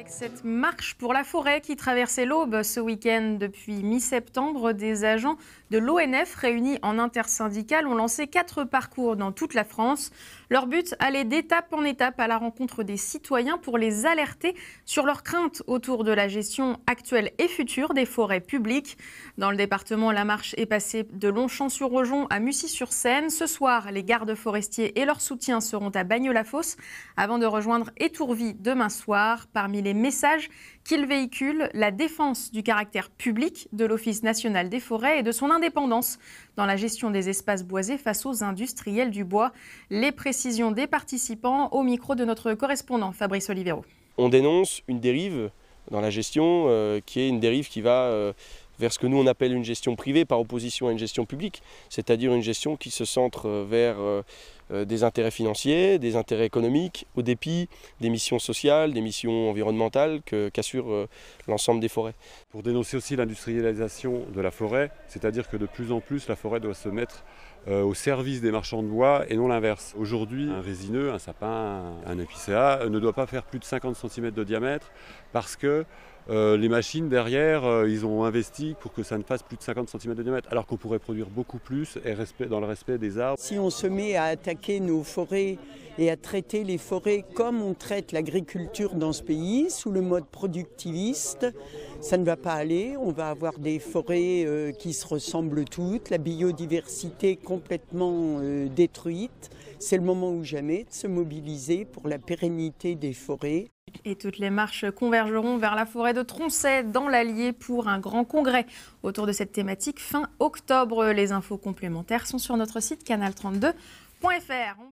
Avec cette marche pour la forêt qui traversait l'Aube ce week-end depuis mi-septembre, des agents de l'ONF réunis en intersyndicale ont lancé 4 parcours dans toute la France. Leur but, aller d'étape en étape à la rencontre des citoyens pour les alerter sur leurs craintes autour de la gestion actuelle et future des forêts publiques. Dans le département, la marche est passée de Longchamp-sur-Rojon à Mussy-sur-Seine. Ce soir, les gardes forestiers et leurs soutiens seront à Bagnes-la-Fosse avant de rejoindre Étourville demain soir. Parmi les messages qu'il véhicule, la défense du caractère public de l'Office national des forêts et de son indépendance dans la gestion des espaces boisés face aux industriels du bois. Les précisions des participants au micro de notre correspondant Fabrice Olivero. On dénonce une dérive dans la gestion qui est une dérive qui va vers ce que nous on appelle une gestion privée par opposition à une gestion publique, c'est-à-dire une gestion qui se centre vers des intérêts financiers, des intérêts économiques, au dépit des missions sociales, des missions environnementales qu'assurent l'ensemble des forêts. Pour dénoncer aussi l'industrialisation de la forêt, c'est-à-dire que de plus en plus la forêt doit se mettre au service des marchands de bois et non l'inverse. Aujourd'hui, un résineux, un sapin, un épicéa ne doit pas faire plus de 50 cm de diamètre parce que les machines derrière, ils ont investi pour que ça ne fasse plus de 50 cm de diamètre, alors qu'on pourrait produire beaucoup plus et dans le respect des arbres. Si on se met à attaquer nos forêts et à traiter les forêts comme on traite l'agriculture dans ce pays, sous le mode productiviste, ça ne va pas aller. On va avoir des forêts qui se ressemblent toutes, la biodiversité complètement détruite. C'est le moment ou jamais de se mobiliser pour la pérennité des forêts. Et toutes les marches convergeront vers la forêt de Troncet dans l'Allier pour un grand congrès autour de cette thématique fin octobre. Les infos complémentaires sont sur notre site canal32.fr.